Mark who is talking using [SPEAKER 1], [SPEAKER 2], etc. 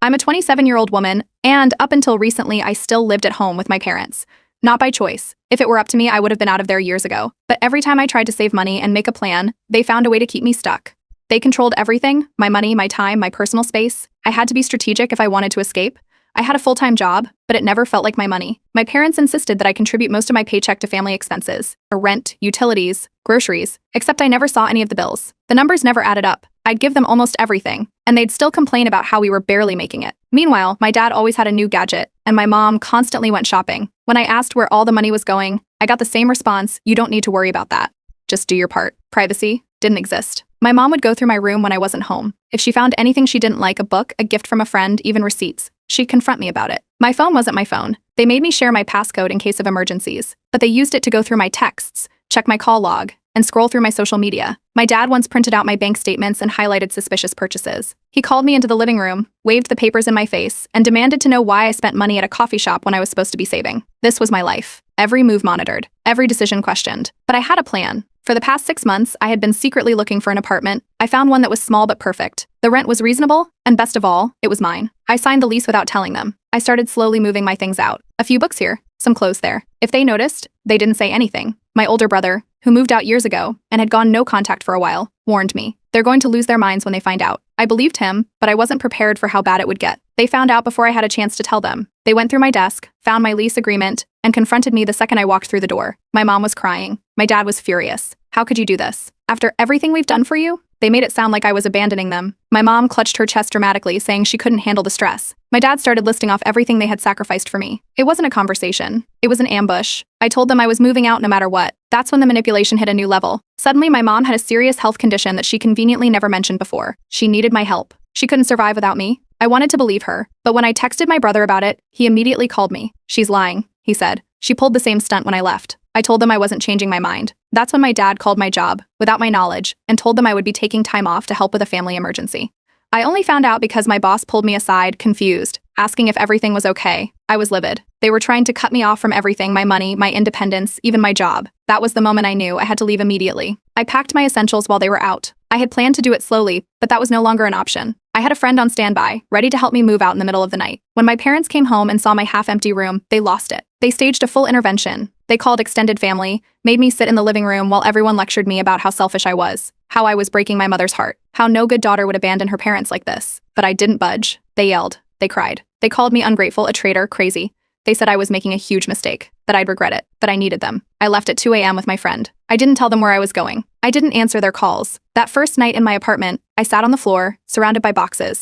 [SPEAKER 1] I'm a 27-year-old woman, and up until recently, I still lived at home with my parents. Not by choice. If it were up to me, I would have been out of there years ago. But every time I tried to save money and make a plan, they found a way to keep me stuck. They controlled everything: my money, my time, my personal space. I had to be strategic if I wanted to escape. I had a full-time job, but it never felt like my money. My parents insisted that I contribute most of my paycheck to family expenses, or rent, utilities, groceries, except I never saw any of the bills. The numbers never added up. I'd give them almost everything, and they'd still complain about how we were barely making it. Meanwhile, my dad always had a new gadget, and my mom constantly went shopping. When I asked where all the money was going, I got the same response: "You don't need to worry about that. Just do your part." Privacy didn't exist. My mom would go through my room when I wasn't home. If she found anything she didn't like, a book, a gift from a friend, even receipts, she'd confront me about it. My phone wasn't my phone. They made me share my passcode in case of emergencies, but they used it to go through my texts, check my call log, and scroll through my social media. My dad once printed out my bank statements and highlighted suspicious purchases. He called me into the living room, waved the papers in my face, and demanded to know why I spent money at a coffee shop when I was supposed to be saving. This was my life. Every move monitored, every decision questioned. But I had a plan. For the past 6 months, I had been secretly looking for an apartment. I found one that was small but perfect. The rent was reasonable, and best of all, it was mine. I signed the lease without telling them. I started slowly moving my things out. A few books here, some clothes there. If they noticed, they didn't say anything. My older brother, who moved out years ago and had gone no contact for a while, warned me. They're going to lose their minds when they find out. I believed him, but I wasn't prepared for how bad it would get. They found out before I had a chance to tell them. They went through my desk, found my lease agreement, and confronted me the second I walked through the door. My mom was crying. My dad was furious. "How could you do this? After everything we've done for you?" They made it sound like I was abandoning them. My mom clutched her chest dramatically, saying she couldn't handle the stress. My dad started listing off everything they had sacrificed for me. It wasn't a conversation. It was an ambush. I told them I was moving out no matter what. That's when the manipulation hit a new level. Suddenly, my mom had a serious health condition that she conveniently never mentioned before. She needed my help. She couldn't survive without me. I wanted to believe her, but when I texted my brother about it, he immediately called me. "She's lying," he said. "She pulled the same stunt when I left." I told them I wasn't changing my mind. That's when my dad called my job, without my knowledge, and told them I would be taking time off to help with a family emergency. I only found out because my boss pulled me aside, confused, asking if everything was okay. I was livid. They were trying to cut me off from everything: my money, my independence, even my job. That was the moment I knew I had to leave immediately. I packed my essentials while they were out. I had planned to do it slowly, but that was no longer an option. I had a friend on standby, ready to help me move out in the middle of the night. When my parents came home and saw my half-empty room, they lost it. They staged a full intervention. They called extended family, made me sit in the living room while everyone lectured me about how selfish I was, how I was breaking my mother's heart, how no good daughter would abandon her parents like this. But I didn't budge. They yelled. They cried. They called me ungrateful, a traitor, crazy. They said I was making a huge mistake, that I'd regret it, that I needed them. I left at 2 a.m. with my friend. I didn't tell them where I was going. I didn't answer their calls. That first night in my apartment, I sat on the floor, surrounded by boxes.